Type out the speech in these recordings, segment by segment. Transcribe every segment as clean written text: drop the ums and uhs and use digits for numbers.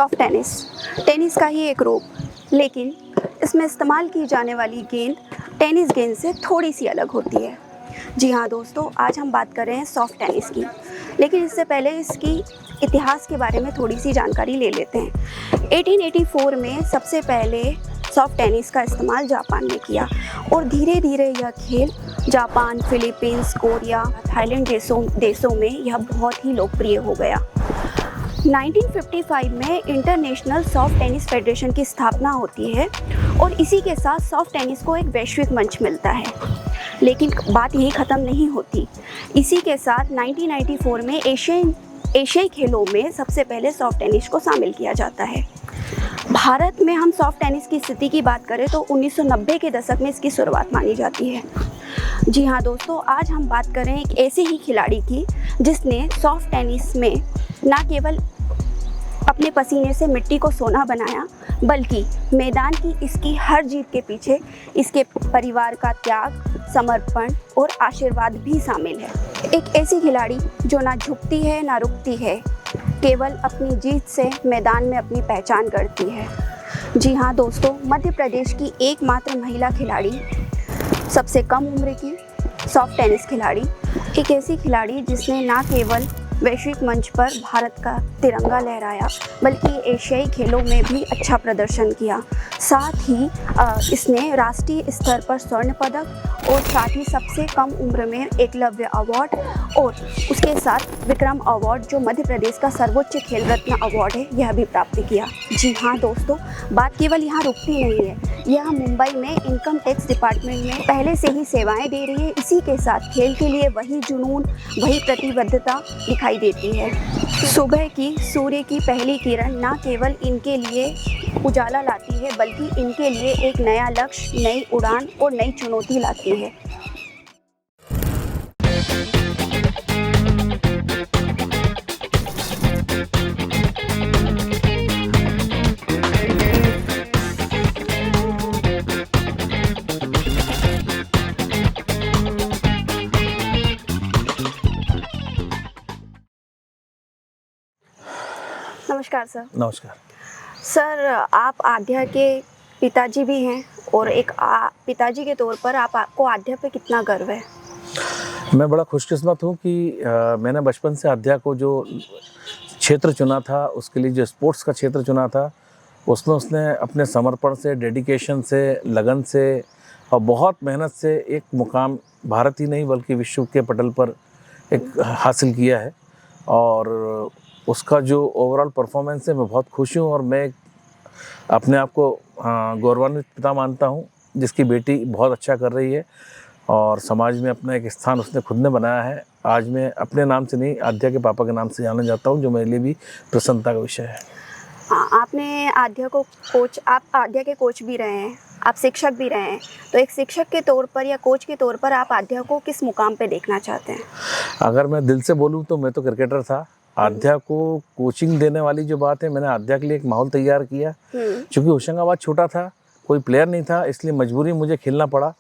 Soft tennis tennis का ही एक रूप, लेकिन इसमें इस्तेमाल की जाने वाली गेंद टेनिस गेंद से थोड़ी सी अलग होती है। जी हाँ दोस्तों, आज हम बात कर रहे हैं सॉफ्ट टेनिस की, लेकिन इससे पहले इसकी इतिहास के बारे में थोड़ी सी जानकारी ले लेते हैं। 1884 में सबसे पहले सॉफ्ट टेनिस का इस्तेमाल जापान ने किया और धीरे धीरे यह खेल जापान, फिलीपींस, कोरिया, थाईलैंड देशों में यह बहुत ही लोकप्रिय हो गया। 1955 में इंटरनेशनल सॉफ्ट टेनिस फेडरेशन की स्थापना होती है और इसी के साथ सॉफ्ट टेनिस को एक वैश्विक मंच मिलता है। लेकिन बात यही ख़त्म नहीं होती। इसी के साथ 1994 में एशियाई खेलों में सबसे पहले सॉफ्ट टेनिस को शामिल किया जाता है। भारत में हम सॉफ्ट टेनिस की स्थिति की बात करें तो 1990 के दशक में इसकी शुरुआत मानी जाती है। जी हाँ दोस्तों, आज हम बात कर रहे हैं एक ऐसे ही खिलाड़ी की जिसने सॉफ्ट टेनिस में न केवल अपने पसीने से मिट्टी को सोना बनाया, बल्कि मैदान की इसकी हर जीत के पीछे इसके परिवार का त्याग, समर्पण और आशीर्वाद भी शामिल है। एक ऐसी खिलाड़ी जो ना झुकती है ना रुकती है, केवल अपनी जीत से मैदान में अपनी पहचान करती है। जी हाँ दोस्तों, मध्य प्रदेश की एकमात्र महिला खिलाड़ी, सबसे कम उम्र की सॉफ्ट टेनिस खिलाड़ी, एक ऐसी खिलाड़ी जिसने ना केवल वैश्विक मंच पर भारत का तिरंगा लहराया, बल्कि एशियाई खेलों में भी अच्छा प्रदर्शन किया। साथ ही इसने राष्ट्रीय स्तर पर स्वर्ण पदक और साथ ही सबसे कम उम्र में एकलव्य अवार्ड और उसके साथ विक्रम अवार्ड, जो मध्य प्रदेश का सर्वोच्च खेल रत्न अवार्ड है, यह भी प्राप्त किया। जी हाँ दोस्तों, बात केवल यहाँ रुकती नहीं है। यह मुंबई में इनकम टैक्स डिपार्टमेंट में पहले से ही सेवाएं दे रही है। इसी के साथ खेल के लिए वही जुनून, वही प्रतिबद्धता दिखाई देती है। सुबह की सूर्य की पहली किरण ना केवल इनके लिए उजाला लाती है, बल्कि इनके लिए एक नया लक्ष्य, नई उड़ान और नई चुनौती लाती है। नमस्कार सर। नमस्कार सर, आप आद्या के पिताजी भी हैं और एक पिताजी के तौर पर आपको आद्या पे कितना गर्व है? मैं बड़ा खुशकिस्मत हूँ कि मैंने बचपन से आद्या को जो क्षेत्र चुना था, उसके लिए जो स्पोर्ट्स का क्षेत्र चुना था, उसमें उसने अपने समर्पण से, डेडिकेशन से, लगन से और बहुत मेहनत से एक मुकाम भारत ही नहीं बल्कि विश्व के पटल पर एक हासिल किया है। और उसका जो ओवरऑल परफॉर्मेंस है, मैं बहुत खुश हूँ और मैं अपने आप को गौरवान्वित पिता मानता हूँ, जिसकी बेटी बहुत अच्छा कर रही है और समाज में अपना एक स्थान उसने खुद ने बनाया है। आज मैं अपने नाम से नहीं, आद्या के पापा के नाम से जाना जाता हूँ, जो मेरे लिए भी प्रसन्नता का विषय है। आपने आद्या को आप आद्या के कोच भी रहे हैं, आप शिक्षक भी रहे हैं, तो एक शिक्षक के तौर पर या कोच के तौर पर आप आद्या को किस मुकाम पे देखना चाहते हैं? अगर मैं दिल से बोलूँ तो मैं तो क्रिकेटर था। आद्या को कोचिंग देने वाली जो बात है, मैंने आद्या के लिए एक माहौल तैयार किया। क्योंकि होशंगाबाद छोटा था, कोई प्लेयर नहीं था, इसलिए मजबूरी मुझे खेलना पड़ा।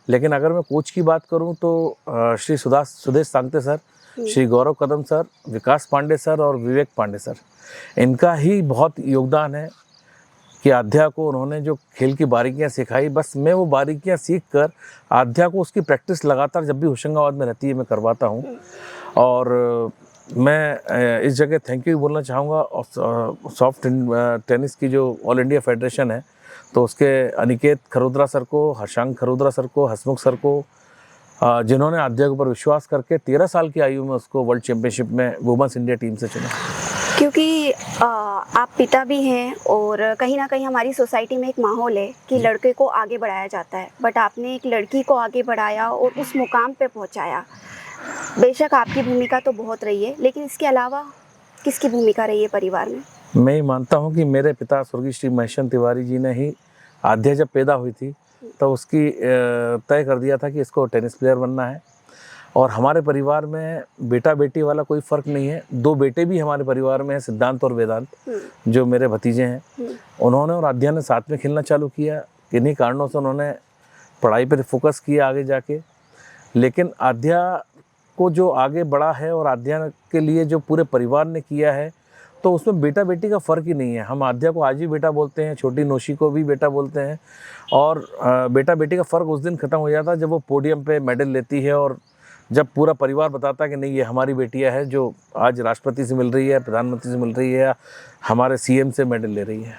लेकिन अगर मैं कोच की बात करूं तो श्री सुदेश सांगते सर, श्री गौरव कदम सर, विकास पांडे सर और विवेक पांडे सर, इनका ही बहुत योगदान है कि आद्या को उन्होंने जो खेल की बारीकियां सिखाई, बस मैं वो बारीकियां सीख कर आद्या को उसकी प्रैक्टिस लगातार जब भी होशंगाबाद में रहती है मैं करवाता हूँ। और मैं इस जगह थैंक यू बोलना चाहूँगा सॉफ्ट टेनिस की जो ऑल इंडिया फेडरेशन है, तो उसके अनिकेत खरोदरा सर को, हर्षांक खरोदरा सर को, हसमुख सर को, जिन्होंने आद्या के ऊपर विश्वास करके 13 साल की आयु में उसको वर्ल्ड चैम्पियनशिप में वुमेन्स इंडिया टीम से चुना। क्योंकि आप पिता भी हैं और कहीं ना कहीं हमारी सोसाइटी में एक माहौल है कि लड़के को आगे बढ़ाया जाता है, बट आपने एक लड़की को आगे बढ़ाया और उस मुकाम पे पहुंचाया। बेशक आपकी भूमिका तो बहुत रही है, लेकिन इसके अलावा किसकी भूमिका रही है परिवार में? मैं ये मानता हूँ कि मेरे पिता स्वर्गीय श्री महेश्वर तिवारी जी ने ही आद्या जब पैदा हुई थी तो उसकी तय कर दिया था कि इसको टेनिस प्लेयर बनना है। और हमारे परिवार में बेटा बेटी वाला कोई फ़र्क नहीं है। 2 बेटे भी हमारे परिवार में हैं, सिद्धांत और वेदांत, जो मेरे भतीजे हैं। उन्होंने और आद्या ने साथ में खेलना चालू किया। किन्हीं कारणों से उन्होंने पढ़ाई पर फोकस किया आगे जाके, लेकिन आद्या को जो आगे बढ़ा है और आद्या के लिए जो पूरे परिवार ने किया है, तो उसमें बेटा बेटी का फ़र्क ही नहीं है। हम आध्या को आज भी बेटा बोलते हैं, छोटी नोशी को भी बेटा बोलते हैं, और बेटा बेटी का फ़र्क उस दिन ख़त्म हो जाता है जब वो पोडियम पे मेडल लेती है और जब पूरा परिवार बताता है कि नहीं ये हमारी बेटियां है जो आज राष्ट्रपति से मिल रही है, प्रधानमंत्री से मिल रही है, या हमारे सीएम से मेडल ले रही है।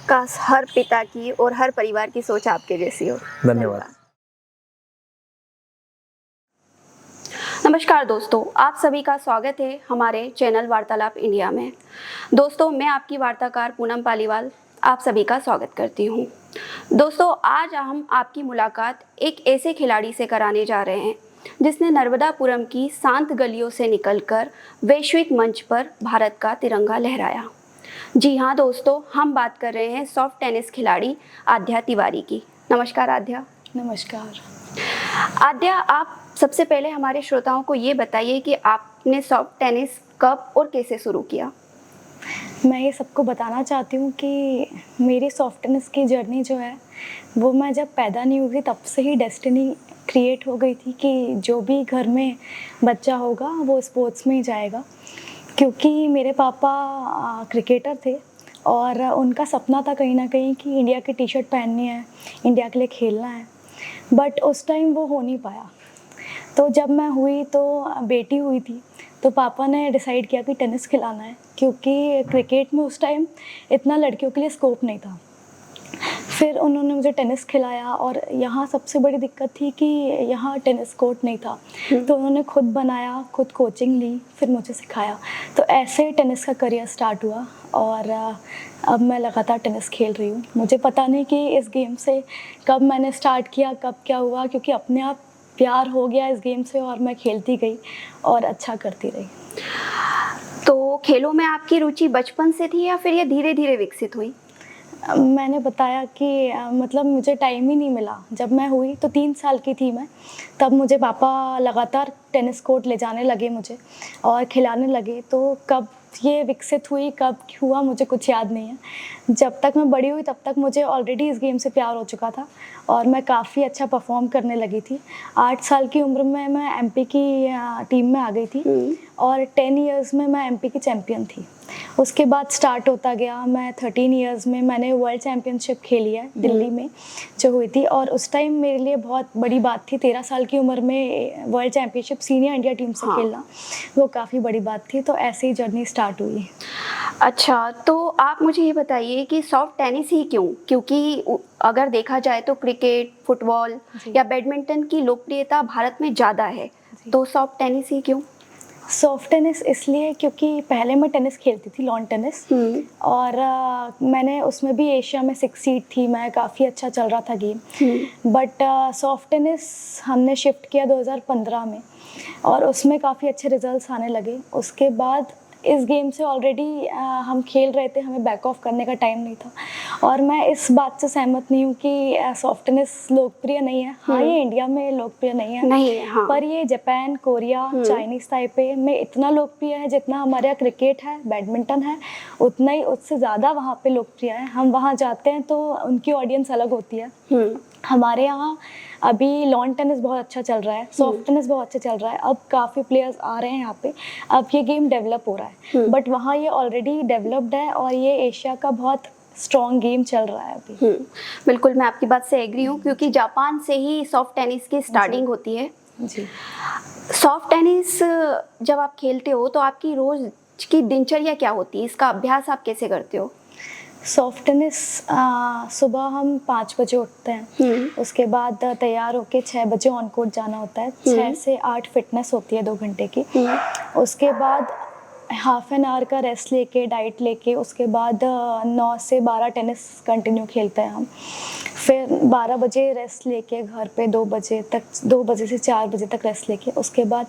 काश हर पिता की और हर परिवार की सोच आपके जैसी हो। धन्यवाद। नमस्कार दोस्तों, आप सभी का स्वागत है हमारे चैनल वार्तालाप इंडिया में। दोस्तों, मैं आपकी वार्ताकार पूनम पालीवाल आप सभी का स्वागत करती हूँ। दोस्तों, आज हम आपकी मुलाकात एक ऐसे खिलाड़ी से कराने जा रहे हैं जिसने नर्मदापुरम की शांत गलियों से निकलकर वैश्विक मंच पर भारत का तिरंगा लहराया। जी हाँ दोस्तों, हम बात कर रहे हैं सॉफ्ट टेनिस खिलाड़ी आध्या तिवारी की। नमस्कार आध्या। नमस्कार आध्या, आप सबसे पहले हमारे श्रोताओं को ये बताइए कि आपने सॉफ्ट टेनिस कब और कैसे शुरू किया। मैं ये सबको बताना चाहती हूँ कि मेरी सॉफ्ट टेनिस की जर्नी जो है वो मैं जब पैदा नहीं हुई तब से ही डेस्टिनी क्रिएट हो गई थी कि जो भी घर में बच्चा होगा वो स्पोर्ट्स में ही जाएगा, क्योंकि मेरे पापा क्रिकेटर थे और उनका सपना था कहीं ना कहीं कि इंडिया की टी शर्ट पहननी है, इंडिया के लिए खेलना है, बट उस टाइम वो हो नहीं पाया। तो जब मैं हुई तो बेटी हुई थी तो पापा ने डिसाइड किया कि टेनिस खिलाना है, क्योंकि क्रिकेट में उस टाइम इतना लड़कियों के लिए स्कोप नहीं था। फिर उन्होंने मुझे टेनिस खिलाया और यहाँ सबसे बड़ी दिक्कत थी कि यहाँ टेनिस कोर्ट नहीं था, तो उन्होंने खुद बनाया, खुद कोचिंग ली, फिर मुझे सिखाया। तो ऐसे टेनिस का करियर स्टार्ट हुआ और अब मैं लगातार टेनिस खेल रही हूँ। मुझे पता नहीं कि इस गेम से कब मैंने स्टार्ट किया, कब क्या हुआ, क्योंकि अपने आप प्यार हो गया इस गेम से और मैं खेलती गई और अच्छा करती रही। तो खेलों में आपकी रुचि बचपन से थी या फिर ये धीरे धीरे विकसित हुई? मैंने बताया कि मतलब मुझे टाइम ही नहीं मिला। जब मैं हुई तो 3 साल की थी मैं, तब मुझे पापा लगातार टेनिस कोर्ट ले जाने लगे मुझे और खिलाने लगे। तो कब ये विकसित हुई, कब हुआ, मुझे कुछ याद नहीं है। जब तक मैं बड़ी हुई तब तक मुझे ऑलरेडी इस गेम से प्यार हो चुका था और मैं काफ़ी अच्छा परफॉर्म करने लगी थी। 8 साल की उम्र में मैं एमपी की टीम में आ गई थी और 10 इयर्स में मैं एमपी की चैम्पियन थी। उसके बाद स्टार्ट होता गया। मैं 13 इयर्स में मैंने वर्ल्ड चैम्पियनशिप खेली है दिल्ली में जो हुई थी, और उस टाइम मेरे लिए बहुत बड़ी बात थी। 13 साल की उम्र में world championship senior India team से खेलना, वो काफ़ी बड़ी बात थी। तो ऐसे ही जर्नी स्टार्ट हुई। अच्छा, तो आप मुझे ये बताइए कि सॉफ्ट टेनिस ही क्यों? क्योंकि अगर देखा जाए तो क्रिकेट, फुटबॉल या बैडमिंटन की लोकप्रियता भारत में ज़्यादा है, तो सॉफ्ट टेनिस ही क्यों? सॉफ्ट टेनिस इसलिए क्योंकि पहले मैं टेनिस खेलती थी, लॉन टेनिस, और मैंने उसमें भी एशिया में 6 सीड थी मैं, काफ़ी अच्छा चल रहा था गेम। बट सॉफ्ट टेनिस हमने शिफ्ट किया 2015 में और उसमें काफ़ी अच्छे रिजल्ट्स आने लगे। उसके बाद इस गेम से ऑलरेडी हम खेल रहे थे, हमें बैक ऑफ करने का टाइम नहीं था। और मैं इस बात से सहमत नहीं हूँ कि सॉफ्ट टेनिस लोकप्रिय नहीं है। हाँ, ये इंडिया में लोकप्रिय नहीं है, हाँ। पर ये जापान, कोरिया, चाइनीज़ ताइपे में इतना लोकप्रिय है जितना हमारे यहाँ क्रिकेट है, बैडमिंटन है, उतना ही उससे ज़्यादा वहाँ पे लोकप्रिय है। हम वहाँ जाते हैं तो उनकी ऑडियंस अलग होती है। हमारे यहाँ अभी लॉन टेनिस बहुत अच्छा चल रहा है, सॉफ्ट टेनिस बहुत अच्छा चल रहा है। अब काफ़ी प्लेयर्स आ रहे हैं यहाँ पे, अब ये गेम डेवलप हो रहा है। बट वहाँ ये ऑलरेडी डेवलप्ड है और ये एशिया का बहुत स्ट्रॉन्ग गेम चल रहा है अभी। बिल्कुल, मैं आपकी बात से एग्री हूँ, क्योंकि जापान से ही सॉफ्ट टेनिस की स्टार्टिंग होती है। जी। सॉफ्ट टेनिस जब आप खेलते हो तो आपकी रोज़ की दिनचर्या क्या होती है? इसका अभ्यास आप कैसे करते हो? सॉफ्ट टेनिस सुबह हम 5 बजे उठते हैं, उसके बाद तैयार होके 6 बजे ऑन कोर्ट जाना होता है। 6 से 8 फिटनेस होती है 2 घंटे की। उसके बाद हाफ एन आवर का रेस्ट लेके, डाइट लेके, उसके बाद 9 से 12 टेनिस कंटिन्यू खेलते हैं हम। फिर 12 बजे रेस्ट लेके घर पे 2 बजे तक, 2 बजे से 4 बजे तक रेस्ट लेके, उसके बाद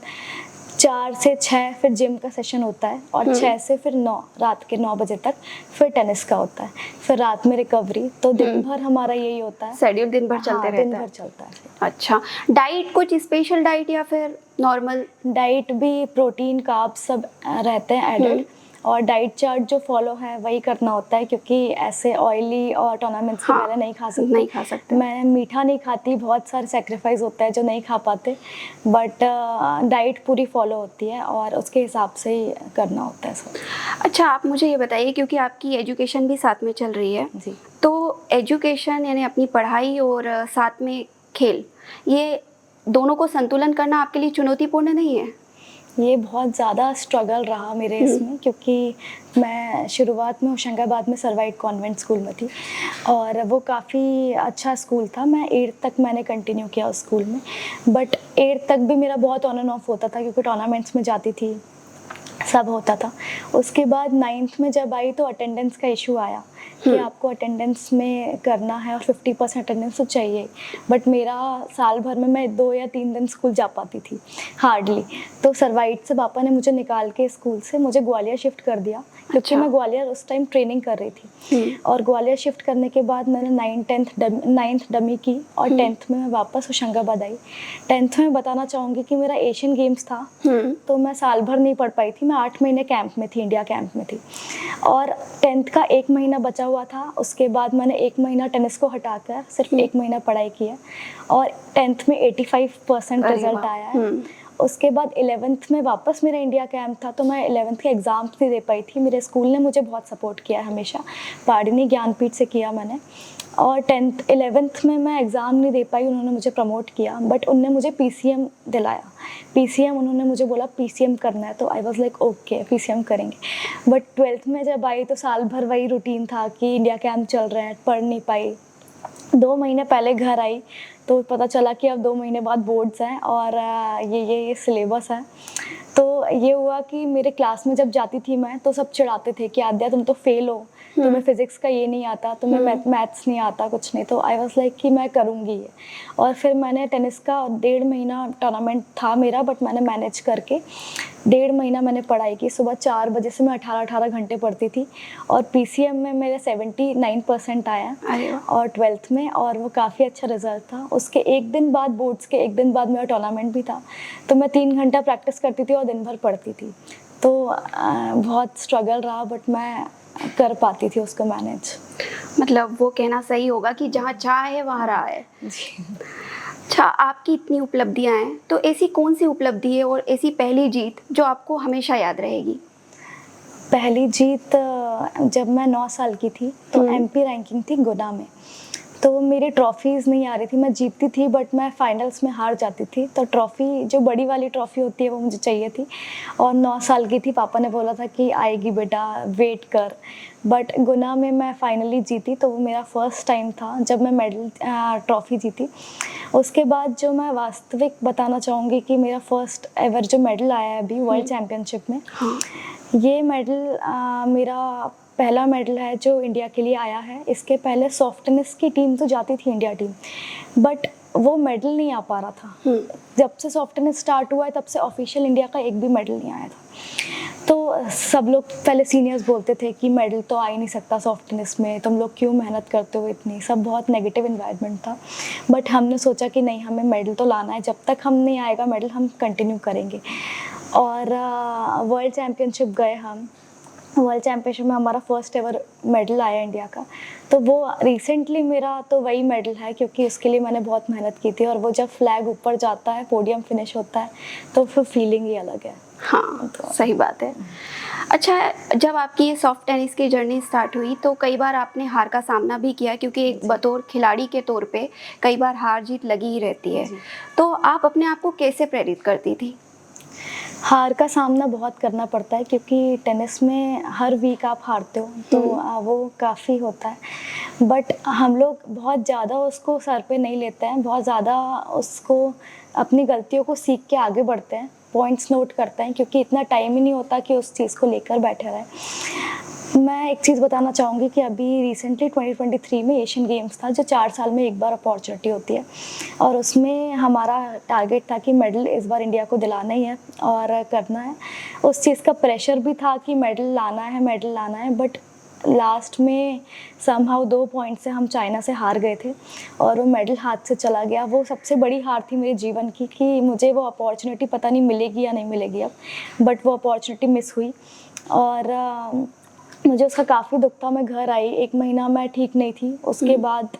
4 से 6 फिर जिम का सेशन होता है और 6 से फिर 9 रात के 9 बजे तक फिर टेनिस का होता है। फिर रात में रिकवरी। तो दिन भर हमारा यही होता है, शेड्यूल दिन भर चलते रहता है। दिन भर चलता है। अच्छा, डाइट कुछ स्पेशल डाइट या फिर नॉर्मल? डाइट भी प्रोटीन, कार्ब्स सब रहते हैं एडेड, और डाइट चार्ट जो फॉलो है वही करना होता है, क्योंकि ऐसे ऑयली और टूर्नामेंट्स से हाँ, पहले नहीं खा सकते। नहीं खा सकते। मैं मीठा नहीं खाती, बहुत सारे सेक्रीफाइस होता है जो नहीं खा पाते, बट डाइट पूरी फॉलो होती है और उसके हिसाब से ही करना होता है सब। अच्छा, आप मुझे ये बताइए, क्योंकि आपकी एजुकेशन भी साथ में चल रही है, जी। तो एजुकेशन यानी अपनी पढ़ाई और साथ में खेल, ये दोनों को संतुलन करना आपके लिए चुनौतीपूर्ण नहीं है? ये बहुत ज़्यादा स्ट्रगल रहा मेरे इसमें, क्योंकि मैं शुरुआत में होशंगाबाद में सर्वाइट कॉन्वेंट स्कूल में थी और वो काफ़ी अच्छा स्कूल था। मैं 8th तक मैंने कंटिन्यू किया उस स्कूल में, बट 8th तक भी मेरा बहुत ऑन एंड ऑफ होता था, क्योंकि टूर्नामेंट्स में जाती थी, सब होता था। उसके बाद 9th में जब आई तो अटेंडेंस का इशू आया कि आपको अटेंडेंस में करना है और 50% अटेंडेंस तो चाहिए, बट मेरा साल भर में मैं 2 या 3 दिन स्कूल जा पाती थी हार्डली। तो सर्वाइट से पापा ने मुझे निकाल के स्कूल से मुझे ग्वालियर शिफ्ट कर दिया, क्योंकि अच्छा। मैं ग्वालियर उस टाइम ट्रेनिंग कर रही थी। और ग्वालियर शिफ्ट करने के बाद मैंने 9th डमी की और 10th में मैं वापस होशंगाबाद आई। 10th में बताना चाहूँगी कि मेरा एशियन गेम्स था, तो मैं साल भर नहीं पढ़ पाई थी। मैं 8 महीने कैंप में थी, इंडिया कैंप में थी, और 10th का 1 महीना बचा हुआ था। उसके बाद मैंने 1 महीना टेनिस को हटाकर सिर्फ 1 महीना पढ़ाई की है और 10th में 85% अरे रिजल्ट वाह। आया है। उसके बाद 11th में वापस मेरा इंडिया कैंप था, तो मैं 11th के एग्ज़ाम्स नहीं दे पाई थी। मेरे स्कूल ने मुझे बहुत सपोर्ट किया है हमेशा, पाडिनी ज्ञानपीठ से किया मैंने। और 11th में मैं एग्ज़ाम नहीं दे पाई, उन्होंने मुझे प्रमोट किया, बट उनने मुझे PCM दिलाया। PCM उन्होंने मुझे बोला PCM करना है, तो I was like okay PCM करेंगे। बट 12th में जब आई तो साल भर वही रूटीन था कि इंडिया कैंप चल रहे हैं, पढ़ नहीं पाई। 2 महीने पहले घर आई तो पता चला कि अब 2 महीने बाद बोर्ड्स हैं और ये सिलेबस है। तो ये हुआ कि मेरे क्लास में जब जाती थी मैं, तो सब चिढ़ाते थे कि आद्या तुम तो फेल हो, तुम्हें फिजिक्स का ये नहीं आता, तुम्हें मैथ्स नहीं आता, कुछ नहीं। तो आई वाज लाइक कि मैं करूँगी ये। और फिर मैंने टेनिस का 1.5 महीना टूर्नामेंट था मेरा, बट मैंने मैनेज करके 1.5 महीना मैंने पढ़ाई की। सुबह 4 बजे से मैं 18 घंटे पढ़ती थी और PCM में मेरे 79% आया और 12th में, और वो काफ़ी अच्छा रिजल्ट था। उसके 1 दिन बाद, बोर्ड्स के 1 दिन बाद मेरा टूर्नामेंट भी था, तो मैं 3 घंटा प्रैक्टिस करती थी और दिन भर पढ़ती थी। तो बहुत स्ट्रगल रहा, बट मैं कर पाती थी उसको मैनेज। मतलब वो कहना सही होगा कि जहाँ चाह है वहाँ राह है। अच्छा, आपकी इतनी उपलब्धियाँ हैं, तो ऐसी कौन सी उपलब्धि है और ऐसी पहली जीत जो आपको हमेशा याद रहेगी? पहली जीत जब मैं 9 साल की थी तो MP रैंकिंग थी गुना में, तो मेरी ट्रॉफ़ीज़ नहीं आ रही थी। मैं जीतती थी बट मैं फाइनल्स में हार जाती थी, तो ट्रॉफ़ी जो बड़ी वाली ट्रॉफ़ी होती है वो मुझे चाहिए थी। और 9 साल की थी, पापा ने बोला था कि आएगी बेटा, वेट कर। बट गुना में मैं फाइनली जीती, तो वो मेरा फर्स्ट टाइम था जब मैं मेडल ट्रॉफ़ी जीती। उसके बाद जो मैं वास्तविक बताना चाहूँगी कि मेरा फर्स्ट एवर जो मेडल आया है अभी वर्ल्ड चैम्पियनशिप में, ये मेडल मेरा पहला मेडल है जो इंडिया के लिए आया है। इसके पहले सॉफ्ट टेनिस की टीम तो जाती थी, इंडिया टीम, बट वो मेडल नहीं आ पा रहा था। जब से सॉफ्ट टेनिस स्टार्ट हुआ है तब से ऑफिशियल इंडिया का एक भी मेडल नहीं आया था। तो सब लोग पहले सीनियर्स बोलते थे कि मेडल तो आ ही नहीं सकता सॉफ्ट टेनिस में, तुम लोग क्यों मेहनत करते हो इतनी, सब बहुत नेगेटिव इन्वायरमेंट था। बट हमने सोचा कि नहीं, हमें मेडल तो लाना है, जब तक हम नहीं आएगा मेडल हम कंटिन्यू करेंगे। और वर्ल्ड चैम्पियनशिप गए हम। वर्ल्ड चैम्पियनशिप में हमारा फर्स्ट एवर मेडल आया इंडिया का, तो वो रिसेंटली मेरा तो वही मेडल है, क्योंकि उसके लिए मैंने बहुत मेहनत की थी। और वो जब फ्लैग ऊपर जाता है, पोडियम फिनिश होता है, तो फिर फीलिंग ही अलग है। हाँ, तो सही बात है। अच्छा, जब आपकी ये सॉफ्ट टेनिस की जर्नी स्टार्ट हुई तो कई बार आपने हार का सामना भी किया, क्योंकि एक बतौर खिलाड़ी के तौर पे कई बार हार जीत लगी ही रहती है। तो आप अपने आप को कैसे प्रेरित करती थी? हार का सामना बहुत करना पड़ता है, क्योंकि टेनिस में हर वीक आप हारते हो, तो वो काफ़ी होता है। बट हम लोग बहुत ज़्यादा उसको सर पे नहीं लेते हैं, बहुत ज़्यादा उसको अपनी गलतियों को सीख के आगे बढ़ते हैं, पॉइंट्स नोट करते हैं, क्योंकि इतना टाइम ही नहीं होता कि उस चीज़ को लेकर बैठे रहें। मैं एक चीज़ बताना चाहूँगी कि अभी रिसेंटली 2023 में एशियन गेम्स था, जो 4 साल में एक बार अपॉर्चुनिटी होती है, और उसमें हमारा टारगेट था कि मेडल इस बार इंडिया को दिलाना ही है और करना है। उस चीज़ का प्रेशर भी था कि मेडल लाना है, बट लास्ट में समहाउ 2 पॉइंट से हम चाइना से हार गए थे और वो मेडल हाथ से चला गया। वो सबसे बड़ी हार थी मेरे जीवन की, कि मुझे वो अपॉर्चुनिटी पता नहीं मिलेगी या नहीं मिलेगी अब, बट वो अपॉर्चुनिटी मिस हुई। और मुझे उसका काफ़ी दुख था। मैं घर आई, 1 महीना मैं ठीक नहीं थी। उसके बाद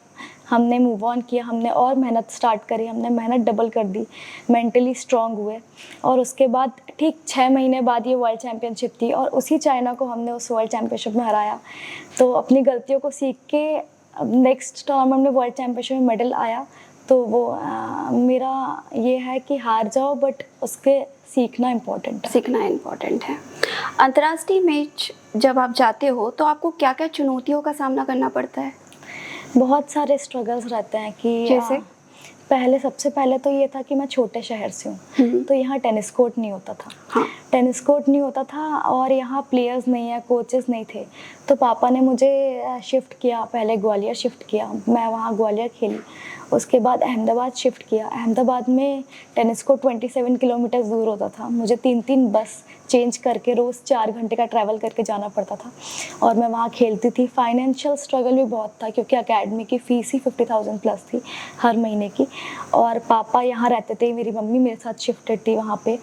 हमने मूव ऑन किया, हमने और मेहनत स्टार्ट करी, हमने मेहनत डबल कर दी, मेंटली स्ट्रांग हुए। और उसके बाद ठीक 6 महीने बाद ये वर्ल्ड चैम्पियनशिप थी और उसी चाइना को हमने उस वर्ल्ड चैम्पियनशिप में हराया। तो अपनी गलतियों को सीख के नेक्स्ट टूर्नामेंट में वर्ल्ड चैम्पियनशिप में मेडल आया। तो वो मेरा ये है कि हार जाओ बट उसके सीखना इम्पोर्टेंट है। सीखना इम्पोर्टेंट है। अंतर्राष्ट्रीय मैच जब आप जाते हो तो आपको क्या क्या चुनौतियों का सामना करना पड़ता है? बहुत सारे स्ट्रगल्स रहते हैं कि जैसे? सबसे पहले तो ये था कि मैं छोटे शहर से हूँ, तो यहाँ टेनिस कोर्ट नहीं होता था। हाँ। टेनिस कोर्ट नहीं होता था और यहाँ प्लेयर्स नहीं है, कोचेस नहीं थे। तो पापा ने मुझे शिफ्ट किया, पहले ग्वालियर शिफ्ट किया, मैं वहाँ ग्वालियर खेली। उसके बाद अहमदाबाद शिफ्ट किया। अहमदाबाद में टेनिस कोर्ट 27 किलोमीटर दूर होता था। मुझे 3 बस चेंज करके रोज़ 4 घंटे का ट्रैवल करके जाना पड़ता था और मैं वहाँ खेलती थी। फाइनेंशियल स्ट्रगल भी बहुत था क्योंकि एकेडमी की फ़ीस ही 50,000 प्लस थी हर महीने की। और पापा यहाँ रहते थे, मेरी मम्मी मेरे साथ शिफ्टेड थी वहाँ पे।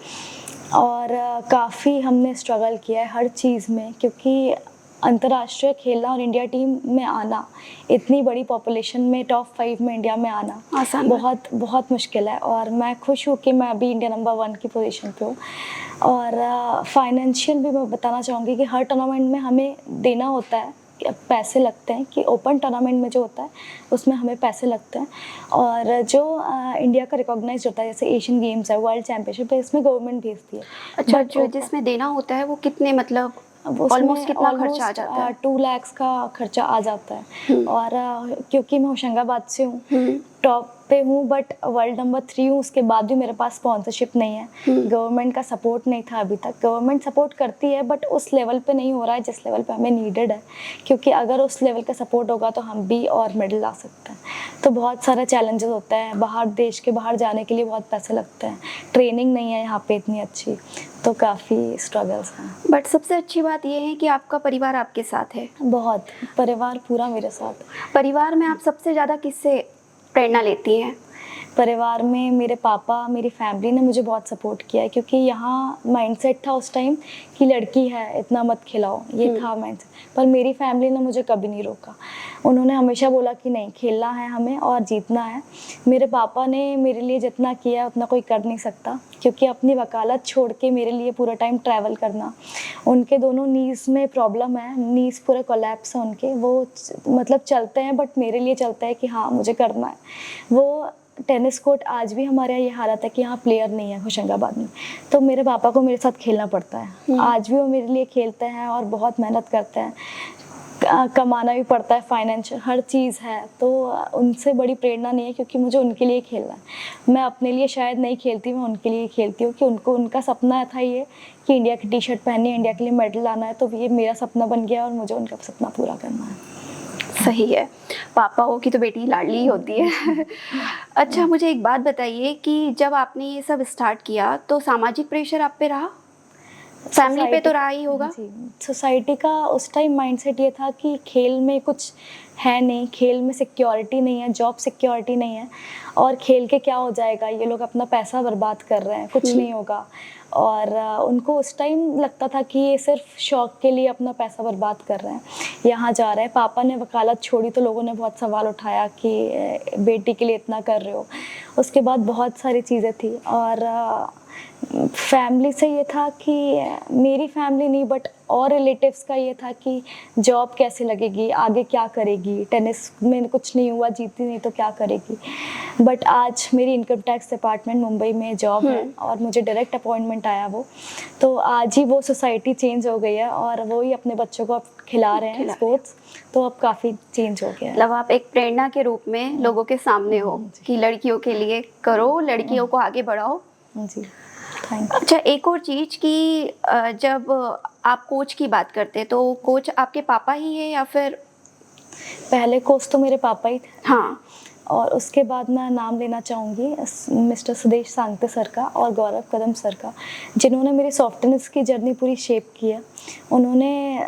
और काफ़ी हमने स्ट्रगल किया है हर चीज़ में, क्योंकि अंतर्राष्ट्रीय खेलना और इंडिया टीम में आना, इतनी बड़ी पॉपुलेशन में टॉप 5 में इंडिया में आना आसान बहुत बहुत मुश्किल है। और मैं खुश हूँ कि मैं अभी इंडिया नंबर 1 की पोजीशन पे हूँ। और फाइनेंशियल भी मैं बताना चाहूँगी कि हर टूर्नामेंट में हमें देना होता है, पैसे लगते हैं। कि ओपन टूर्नामेंट में जो होता है उसमें हमें पैसे लगते हैं। और जो इंडिया का रिकॉग्नाइज होता है जैसे एशियन गेम्स है, वर्ल्ड चैम्पियनशिप है, इसमें गवर्नमेंट भेजती है। अच्छा, जो जिसमें देना होता है वो कितने, मतलब ऑलमोस्ट कितना खर्चा आ जाता है? 2 लाख का खर्चा आ जाता है। और क्योंकि मैं होशंगाबाद से हूँ, टॉप पे हूँ बट वर्ल्ड नंबर 3 हूँ, उसके बाद भी मेरे पास स्पॉन्सरशिप नहीं है। गवर्नमेंट का सपोर्ट नहीं था अभी तक। गवर्नमेंट सपोर्ट करती है बट उस लेवल पे नहीं हो रहा है जिस लेवल पे हमें नीडेड है, क्योंकि अगर उस लेवल का सपोर्ट होगा तो हम भी और मेडल ला सकते हैं। तो बहुत सारे चैलेंजेस होते हैं। बाहर, देश के बाहर जाने के लिए बहुत पैसे लगते हैं, ट्रेनिंग नहीं है यहाँ पे इतनी अच्छी, तो काफ़ी स्ट्रगल्स हैं। बट सबसे अच्छी बात यह है कि आपका परिवार आपके साथ है। बहुत, परिवार पूरा मेरे साथ। परिवार में आप सबसे ज़्यादा किससे प्रेरणा लेती हैं? परिवार में मेरे पापा, मेरी फैमिली ने मुझे बहुत सपोर्ट किया है, क्योंकि यहाँ माइंडसेट था उस टाइम कि लड़की है इतना मत खिलाओ, ये था माइंडसेट। पर मेरी फैमिली ने मुझे कभी नहीं रोका। उन्होंने हमेशा बोला कि नहीं, खेलना है हमें और जीतना है। मेरे पापा ने मेरे लिए जितना किया है उतना कोई कर नहीं सकता, क्योंकि अपनी वकालत छोड़ के मेरे लिए पूरा टाइम ट्रैवल करना। उनके दोनों नीज़ में प्रॉब्लम है, नीज़ पूरे कोलैप्स है उनके। वो मतलब चलते हैं बट मेरे लिए चलता है कि हाँ मुझे करना है। वो टेनिस कोर्ट आज भी हमारे यहाँ ये हालत है कि यहाँ प्लेयर नहीं है होशंगाबाद में, तो मेरे पापा को मेरे साथ खेलना पड़ता है। आज भी वो मेरे लिए खेलते हैं और बहुत मेहनत करते हैं। कमाना भी पड़ता है, फाइनेंशियल हर चीज़ है। तो उनसे बड़ी प्रेरणा नहीं है, क्योंकि मुझे उनके लिए खेलना है। मैं अपने लिए शायद नहीं खेलती, मैं उनके लिए खेलती हूँ कि उनका सपना था ये कि इंडिया की टी-शर्ट पहननी है, इंडिया के लिए मेडल लाना है। तो ये मेरा सपना बन गया और मुझे उनका सपना पूरा करना है। सही है, पापाओं की तो बेटी लाडली होती है। अच्छा, मुझे एक बात बताइए कि जब आपने ये सब स्टार्ट किया तो सामाजिक प्रेशर आप पे रहा? फैमिली पे तो रहा ही होगा। जी, सोसाइटी का उस टाइम माइंडसेट ये था कि खेल में कुछ है नहीं, खेल में सिक्योरिटी नहीं है, जॉब सिक्योरिटी नहीं है, और खेल के क्या हो जाएगा, ये लोग अपना पैसा बर्बाद कर रहे हैं, कुछ नहीं होगा। और उनको उस टाइम लगता था कि ये सिर्फ शौक के लिए अपना पैसा बर्बाद कर रहे हैं, यहाँ जा रहे हैं। पापा ने वकालत छोड़ी तो लोगों ने बहुत सवाल उठाया कि बेटी के लिए इतना कर रहे हो। उसके बाद बहुत सारी चीज़ें थी। और फैमिली से ये था कि मेरी फैमिली नहीं बट और रिलेटिव्स का ये था कि जॉब कैसे लगेगी, आगे क्या करेगी, टेनिस में कुछ नहीं हुआ, जीती नहीं तो क्या करेगी। बट आज मेरी इनकम टैक्स डिपार्टमेंट मुंबई में जॉब है और मुझे डायरेक्ट अपॉइंटमेंट आया वो। तो आज ही वो सोसाइटी चेंज हो गई है और वो ही अपने बच्चों को अब खिला रहे हैं स्पोर्ट्स। तो अब काफ़ी चेंज हो गया है। मतलब आप एक प्रेरणा के रूप में लोगों के सामने हो कि लड़कियों के लिए करो, लड़कियों को आगे बढ़ाओ। जी, अच्छा, एक और चीज़ कि जब आप कोच की बात करते हैं तो कोच आपके पापा ही है या फिर? पहले कोच तो मेरे पापा ही थे। हाँ। और उसके बाद मैं नाम लेना चाहूँगी मिस्टर सुदेश सांगते सर का और गौरव कदम सर का, जिन्होंने मेरी सॉफ्ट टेनिस की जर्नी पूरी शेप की है। उन्होंने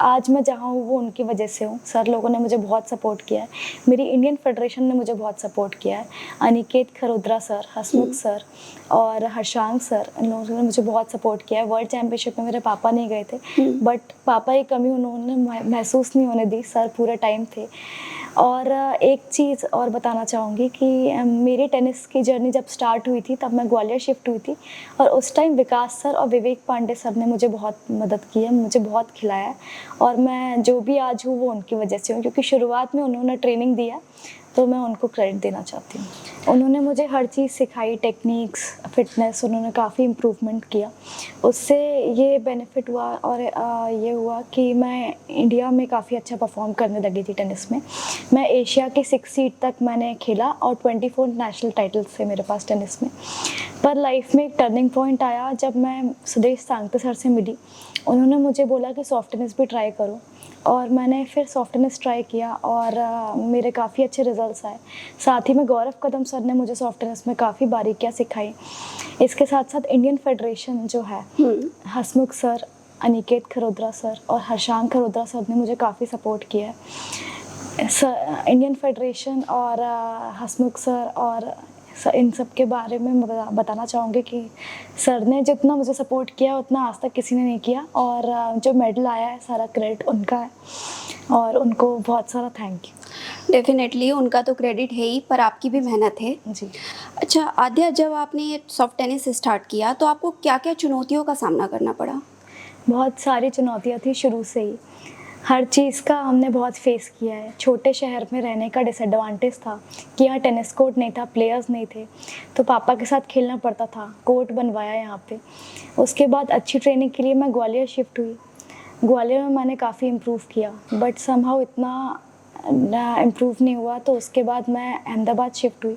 आज मैं जहाँ हूँ वो उनकी वजह से हूँ। सर लोगों ने मुझे बहुत सपोर्ट किया है, मेरी इंडियन फेडरेशन ने मुझे बहुत सपोर्ट किया है। अनिकेत खरोद्रा सर, हसमुख सर और हर्षांग सर, इन लोगों ने मुझे बहुत सपोर्ट किया है। वर्ल्ड चैम्पियनशिप में मेरे पापा नहीं गए थे, बट पापा की कमी उन्होंने महसूस नहीं होने दी, सर पूरे टाइम थे। और एक चीज़ और बताना चाहूँगी कि मेरी टेनिस की जर्नी जब स्टार्ट हुई थी तब मैं ग्वालियर शिफ्ट हुई थी, और उस टाइम विकास सर और विवेक पांडे सर ने मुझे बहुत मदद की है, मुझे बहुत खिलाया है, और मैं जो भी आज हूँ वो उनकी वजह से हूँ, क्योंकि शुरुआत में उन्होंने ट्रेनिंग दिया, तो मैं उनको क्रेडिट देना चाहती हूँ। उन्होंने मुझे हर चीज़ सिखाई, टेक्निक्स, फिटनेस, उन्होंने काफ़ी इम्प्रूवमेंट किया। उससे ये बेनिफिट हुआ और ये हुआ कि मैं इंडिया में काफ़ी अच्छा परफॉर्म करने लगी थी टेनिस में। मैं एशिया के 6 सीड तक मैंने खेला और 24 नेशनल टाइटल्स थे मेरे पास टेनिस में। पर लाइफ में एक टर्निंग पॉइंट आया जब मैं सुदेश सांगते सर से मिली। उन्होंने मुझे बोला कि सॉफ्ट टेनिस भी ट्राई करो, और मैंने फिर सॉफ्ट टेनिस ट्राई किया और मेरे काफ़ी अच्छे रिजल्ट्स आए। साथ ही में गौरव कदम सर ने मुझे सॉफ्ट टेनिस में काफ़ी बारीकियाँ सिखाई। इसके साथ साथ इंडियन फेडरेशन जो है, हसमुख सर, अनिकेत खरोद्रा सर और हर्षांग खरोद्रा सर ने मुझे काफ़ी सपोर्ट किया है। इंडियन फेडरेशन और हसमुख सर और इन सब के बारे में मैं बताना चाहूँगी कि सर ने जितना मुझे सपोर्ट किया उतना आज तक किसी ने नहीं किया, और जो मेडल आया है सारा क्रेडिट उनका है, और उनको बहुत सारा थैंक यू। डेफिनेटली उनका तो क्रेडिट है ही, पर आपकी भी मेहनत है। जी। अच्छा आद्या, जब आपने ये सॉफ्ट टेनिस स्टार्ट किया तो आपको क्या क्या चुनौतियों का सामना करना पड़ा? बहुत सारी चुनौतियाँ थी शुरू से ही, हर चीज़ का हमने बहुत फेस किया है। छोटे शहर में रहने का डिसएडवांटेज था कि यहाँ टेनिस कोर्ट नहीं था, प्लेयर्स नहीं थे, तो पापा के साथ खेलना पड़ता था। कोर्ट बनवाया यहाँ पे। उसके बाद अच्छी ट्रेनिंग के लिए मैं ग्वालियर शिफ्ट हुई। ग्वालियर में मैंने काफ़ी इम्प्रूव किया, बट समहाउ इतना इम्प्रूव नहीं हुआ, तो उसके बाद मैं अहमदाबाद शिफ्ट हुई,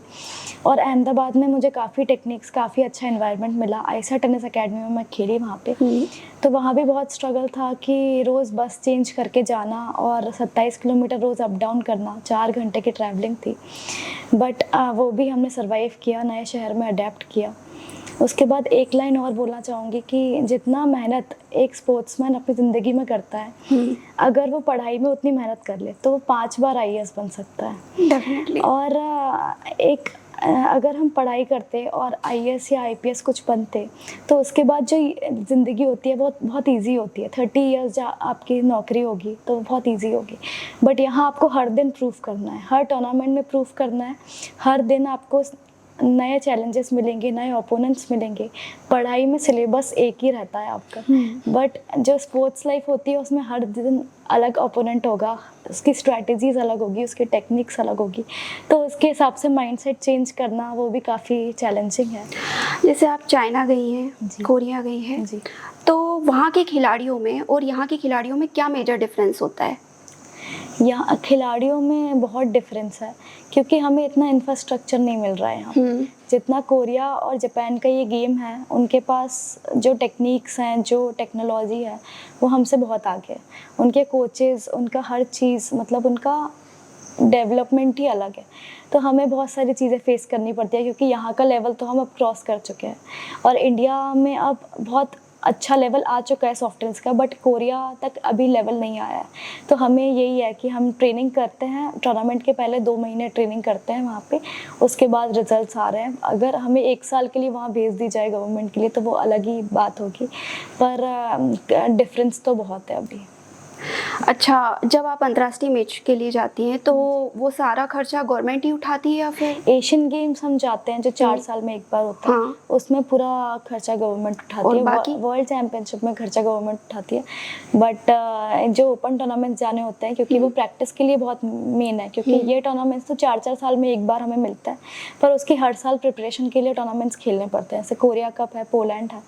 और अहमदाबाद में मुझे काफ़ी टेक्निक्स, काफ़ी अच्छा एनवायरनमेंट मिला। आयशा टेनिस एकेडमी में मैं खेली वहाँ पे, तो वहाँ भी बहुत स्ट्रगल था कि रोज़ बस चेंज करके जाना और 27 किलोमीटर रोज़ अप डाउन करना, 4 घंटे की ट्रैवलिंग थी, बट वो भी हमने सर्वाइव किया, नए शहर में अडेप्ट किया। उसके बाद एक लाइन और बोलना चाहूँगी कि जितना मेहनत एक स्पोर्ट्समैन अपनी ज़िंदगी में करता है, अगर वो पढ़ाई में उतनी मेहनत कर ले तो वो 5 बार IAS बन सकता है। डेफिनेटली। और अगर हम पढ़ाई करते और IAS या IPS कुछ बनते, तो उसके बाद जो ज़िंदगी होती है बहुत बहुत ईजी होती है। 30 ईयर्स आपकी नौकरी होगी तो बहुत ईजी होगी, बट यहाँ आपको हर दिन प्रूफ करना है, हर टूर्नामेंट में प्रूफ करना है, हर दिन आपको नए चैलेंजेस मिलेंगे, नए ओपोनेंट्स मिलेंगे। पढ़ाई में सिलेबस एक ही रहता है आपका, बट जो स्पोर्ट्स लाइफ होती है उसमें हर दिन अलग ओपोनेंट होगा, उसकी स्ट्रैटेजीज अलग होगी, उसकी टेक्निक्स अलग होगी, तो उसके हिसाब से माइंडसेट चेंज करना वो भी काफ़ी चैलेंजिंग है। जैसे आप चाइना गई हैं, जी। कोरिया गई हैं, जी। तो वहाँ के खिलाड़ियों में और यहाँ के खिलाड़ियों में क्या मेजर डिफरेंस होता है? यहाँ खिलाड़ियों में बहुत डिफरेंस है, क्योंकि हमें इतना इंफ्रास्ट्रक्चर नहीं मिल रहा है यहाँ। जितना कोरिया और जापान का ये गेम है, उनके पास जो टेक्निक्स हैं, जो टेक्नोलॉजी है, वो हमसे बहुत आगे है। उनके कोचेस, उनका हर चीज़, मतलब उनका डेवलपमेंट ही अलग है। तो हमें बहुत सारी चीज़ें फेस करनी पड़ती है, क्योंकि यहाँ का लेवल तो हम अब क्रॉस कर चुके हैं, और इंडिया में अब बहुत अच्छा लेवल आ चुका है सॉफ्ट टेनिस का, बट कोरिया तक अभी लेवल नहीं आया है। तो हमें यही है कि हम ट्रेनिंग करते हैं, टूर्नामेंट के पहले 2 महीने ट्रेनिंग करते हैं वहाँ पे, उसके बाद रिजल्ट्स आ रहे हैं। अगर हमें 1 साल के लिए वहाँ भेज दी जाए गवर्नमेंट के लिए तो वो अलग ही बात होगी, पर डिफरेंस तो बहुत है अभी। अच्छा, जब आप अंतर्राष्ट्रीय मैच के लिए जाती हैं तो वो सारा खर्चा गवर्नमेंट ही उठाती है या फिर? एशियन गेम्स हम जाते हैं जो 4 साल में एक बार होता है, हाँ। उसमें पूरा खर्चा गवर्नमेंट उठाती और है। बाकी? वर्ल्ड चैम्पियनशिप में खर्चा गवर्नमेंट उठाती है, बट जो ओपन टूर्नामेंट्स जाने होते हैं, क्योंकि वो प्रैक्टिस के लिए बहुत मेन है, क्योंकि ये टूर्नामेंट्स तो 4-4 साल में एक बार हमें मिलता है, पर उसकी हर साल प्रिपरेशन के लिए टूर्नामेंट्स खेलने पड़ते हैं। जैसे कोरिया कप है, पोलैंड है,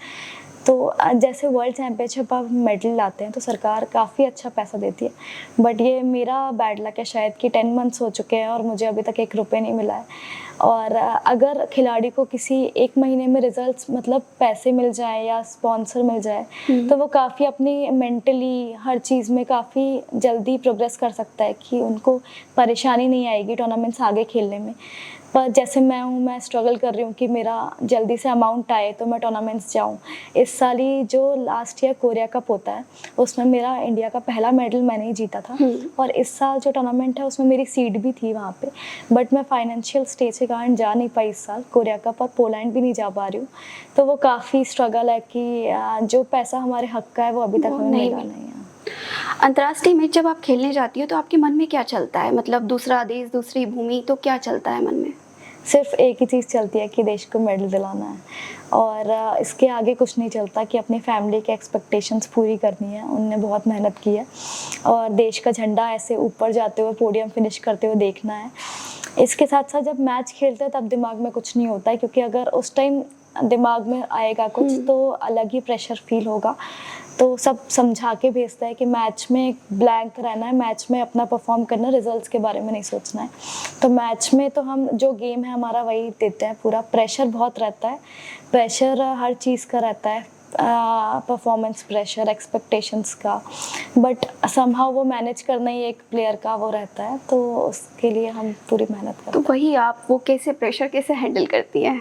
तो जैसे वर्ल्ड चैम्पियनशिप आप मेडल लाते हैं तो सरकार काफ़ी अच्छा पैसा देती है, बट ये मेरा बैड लक है शायद कि 10 मंथ्स हो चुके हैं और मुझे अभी तक 1 रुपये नहीं मिला है। और अगर खिलाड़ी को किसी 1 महीने में रिजल्ट्स मतलब पैसे मिल जाए या स्पॉन्सर मिल जाए तो वो काफ़ी अपनी मेंटली हर चीज़ में काफ़ी जल्दी प्रोग्रेस कर सकता है कि उनको परेशानी नहीं आएगी टूर्नामेंट्स आगे खेलने में। पर जैसे मैं स्ट्रगल कर रही हूँ कि मेरा जल्दी से अमाउंट आए तो मैं टूर्नामेंट्स जाऊँ। इस साल ही जो लास्ट ईयर कोरिया कप होता है उसमें मेरा इंडिया का पहला मेडल मैंने ही जीता था, और इस साल जो टूर्नामेंट है उसमें मेरी सीट भी थी वहाँ पे, बट मैं फाइनेंशियल स्टेज के कारण जा नहीं पाई इस साल कोरिया कप, और पोलैंड भी नहीं जा पा रही हूँ। तो वो काफ़ी स्ट्रगल है कि जो पैसा हमारे हक का है वो अभी तक वो हमें नहीं मिला मिला। नहीं है। अंतर्राष्ट्रीय मैच जब आप खेलने जाती हो तो आपके मन में क्या चलता है, मतलब दूसरा देश, दूसरी भूमि, तो क्या चलता है मन में? सिर्फ एक ही चीज़ चलती है कि देश को मेडल दिलाना है, और इसके आगे कुछ नहीं चलता कि अपनी फैमिली के एक्सपेक्टेशंस पूरी करनी है। उनने बहुत मेहनत की है और देश का झंडा ऐसे ऊपर जाते हुए पोडियम फिनिश करते हुए देखना है। इसके साथ साथ जब मैच खेलते हैं तब दिमाग में कुछ नहीं होता है, क्योंकि अगर उस टाइम दिमाग में आएगा कुछ तो अलग ही प्रेशर फील होगा। तो सब समझा के भेजता है कि मैच में ब्लैंक रहना है, मैच में अपना परफॉर्म करना, रिजल्ट्स के बारे में नहीं सोचना है। तो मैच में तो हम जो गेम है हमारा वही देते हैं पूरा। प्रेशर बहुत रहता है, प्रेशर हर चीज़ का रहता है, परफॉर्मेंस प्रेशर, एक्सपेक्टेशंस का, बट समहाउ वो मैनेज करना ही एक प्लेयर का वो रहता है, तो उसके लिए हम पूरी मेहनत करते तो हैं। वही आप वो कैसे प्रेशर कैसे हैंडल करती हैं?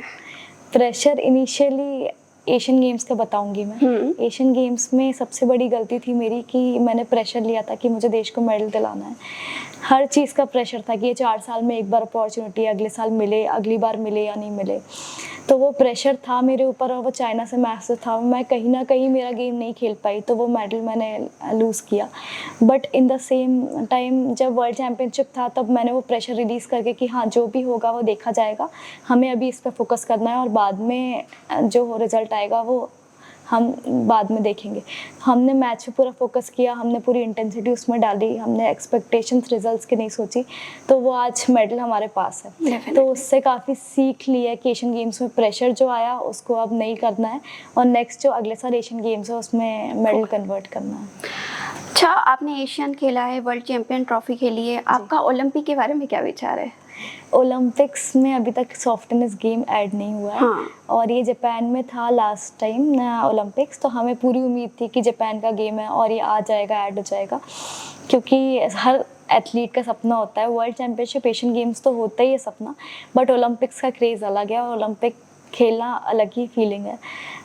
प्रेशर इनिशियली एशियन गेम्स का बताऊंगी मैं। एशियन गेम्स में सबसे बड़ी गलती थी मेरी कि मैंने प्रेशर लिया था कि मुझे देश को मेडल दिलाना है। हर चीज़ का प्रेशर था कि ये 4 साल में एक बार अपॉर्चुनिटी, अगले साल मिले, अगली बार मिले या नहीं मिले। तो वो प्रेशर था मेरे ऊपर, और वो चाइना से मैच से था, मैं कहीं ना कहीं मेरा गेम नहीं खेल पाई, तो वो मेडल मैंने लूज़ किया। But in the same time जब वर्ल्ड चैम्पियनशिप था तब मैंने वो प्रेशर रिलीज़ करके कि हाँ जो भी होगा वो देखा जाएगा, हमें अभी इस पर फोकस करना है और बाद में जो रिज़ल्ट आएगा वो हम बाद में देखेंगे। हमने मैच पे पूरा फोकस किया, हमने पूरी इंटेंसिटी उसमें डाली, हमने एक्सपेक्टेशंस रिजल्ट्स की नहीं सोची, तो वो आज मेडल हमारे पास है। Definitely. तो उससे काफ़ी सीख ली है कि एशियन गेम्स में प्रेशर जो आया उसको अब नहीं करना है, और नेक्स्ट जो अगले साल एशियन गेम्स है उसमें मेडल कन्वर्ट करना है। अच्छा, आपने एशियन खेला है, वर्ल्ड चैंपियन ट्रॉफी खेली है, आपका ओलंपिक के बारे में क्या विचार है? ओलंपिक्स में अभी तक सॉफ्ट टेनिस गेम ऐड नहीं हुआ है। हाँ। और ये जापान में था लास्ट टाइम ओलंपिक्स, तो हमें पूरी उम्मीद थी कि जापान का गेम है और ये आ जाएगा, ऐड हो जाएगा, क्योंकि हर एथलीट का सपना होता है। वर्ल्ड चैम्पियनशिप, एशियन गेम्स तो होता ही है सपना, बट ओलंपिक्स का क्रेज़ अलग है और ओलंपिक खेलना अलग ही फीलिंग है।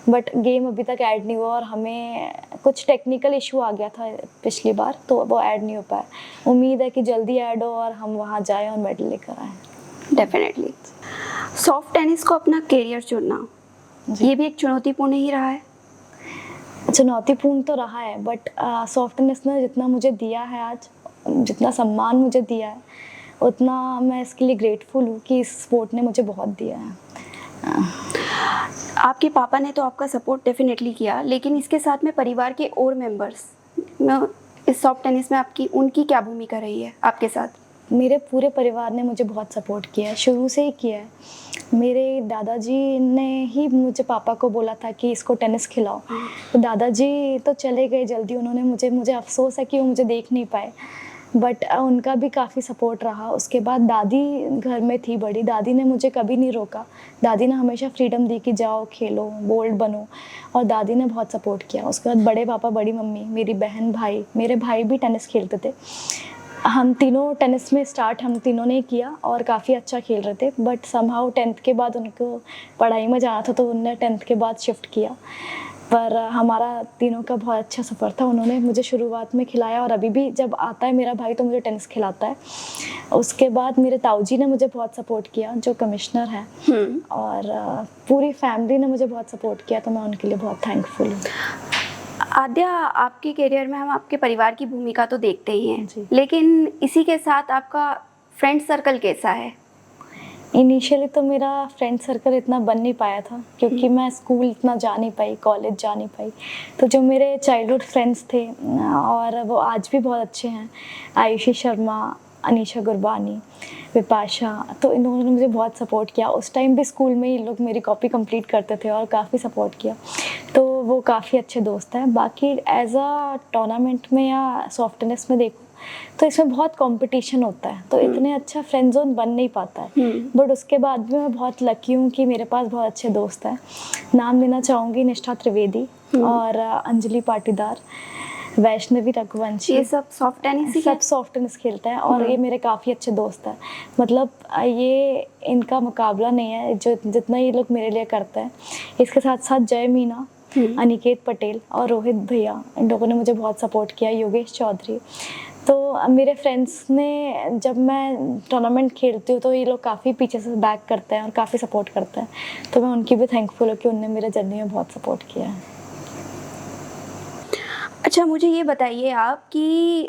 बट गेम अभी तक ऐड नहीं हुआ और हमें कुछ टेक्निकल इशू आ गया था पिछली बार, तो वो ऐड नहीं हो पाया। उम्मीद है कि जल्दी ऐड हो और हम वहाँ जाएं और मेडल लेकर आएँ। डेफिनेटली। सॉफ्ट टेनिस को अपना करियर चुनना, ये भी एक चुनौतीपूर्ण ही रहा है? चुनौतीपूर्ण तो रहा है, बट सॉफ्ट टेनिस ने जितना मुझे दिया है आज, जितना सम्मान मुझे दिया है, उतना मैं इसके लिए ग्रेटफुल हूँ कि इस स्पोर्ट ने मुझे बहुत दिया है। आपके पापा ने तो आपका सपोर्ट डेफिनेटली किया, लेकिन इसके साथ में परिवार के और मेंबर्स में इस सॉफ्ट टेनिस में आपकी उनकी क्या भूमिका रही है आपके साथ? मेरे पूरे परिवार ने मुझे बहुत सपोर्ट किया है, शुरू से ही किया है। मेरे दादाजी ने ही मुझे पापा को बोला था कि इसको टेनिस खिलाओ, तो दादाजी तो चले गए जल्दी, उन्होंने मुझे अफसोस है कि वो मुझे देख नहीं पाए, बट उनका भी काफ़ी सपोर्ट रहा। उसके बाद दादी घर में थी बड़ी, दादी ने मुझे कभी नहीं रोका, दादी ने हमेशा फ्रीडम दी कि जाओ खेलो, बोल्ड बनो, और दादी ने बहुत सपोर्ट किया। उसके बाद बड़े पापा, बड़ी मम्मी, मेरी बहन, भाई, मेरे भाई भी टेनिस खेलते थे। हम तीनों टेनिस में स्टार्ट हम तीनों ने किया और काफ़ी अच्छा खेल रहे थे, बट समहाउ 10th के बाद उनको पढ़ाई में जाना था, तो उन्होंने 10th के बाद शिफ्ट किया। पर हमारा तीनों का बहुत अच्छा सफ़र था, उन्होंने मुझे शुरुआत में खिलाया और अभी भी जब आता है मेरा भाई तो मुझे टेनिस खिलाता है। उसके बाद मेरे ताऊजी ने मुझे बहुत सपोर्ट किया, जो कमिश्नर हैं, और पूरी फैमिली ने मुझे बहुत सपोर्ट किया, तो मैं उनके लिए बहुत थैंकफुल हूँ। आद्या, आपके करियर में हम आपके परिवार की भूमिका तो देखते ही हैं, जी। लेकिन इसी के साथ आपका फ्रेंड सर्कल कैसा है? इनिशियली तो मेरा फ्रेंड सर्कल इतना बन नहीं पाया था, क्योंकि मैं स्कूल इतना जा नहीं पाई, कॉलेज जा नहीं पाई। तो जो मेरे चाइल्डहुड फ्रेंड्स थे और वो आज भी बहुत अच्छे हैं, आयुषी शर्मा, अनीशा गुरबानी, विपाशा, तो इन्होंने मुझे बहुत सपोर्ट किया। उस टाइम भी स्कूल में ही लोग मेरी कॉपी कंप्लीट करते थे और काफ़ी सपोर्ट किया। तो वो काफ़ी अच्छे दोस्त हैं। बाकी एज अ टूर्नामेंट में या सॉफ्ट टेनिस में देखूँ तो इसमें बहुत कंपटीशन होता है, तो इतने अच्छा फ्रेंड जोन बन नहीं पाता है। बट उसके बाद भी मैं बहुत लकी हूँ कि मेरे पास बहुत अच्छे दोस्त हैं। नाम लेना चाहूँगी निष्ठा त्रिवेदी और अंजलि पाटीदार, वैष्णवी रघुवंशी। ये सब सॉफ्ट टेनिस ही सब सॉफ्ट टेनिस खेलते हैं और ये मेरे काफ़ी अच्छे दोस्त हैं। मतलब ये इनका मुकाबला नहीं है जो जितना ये लोग मेरे लिए करते हैं। इसके साथ साथ जय मीना, अनिकेत पटेल और रोहित भैया, इन लोगों ने मुझे बहुत सपोर्ट किया, योगेश चौधरी। तो मेरे फ्रेंड्स ने, जब मैं टूर्नामेंट खेलती हूँ तो ये लोग काफ़ी पीछे से बैक करते हैं और काफ़ी सपोर्ट करते हैं, तो मैं उनकी भी थैंकफुल हूँ कि उनने मेरे जर्नी में बहुत सपोर्ट किया है। अच्छा, मुझे ये बताइए आप कि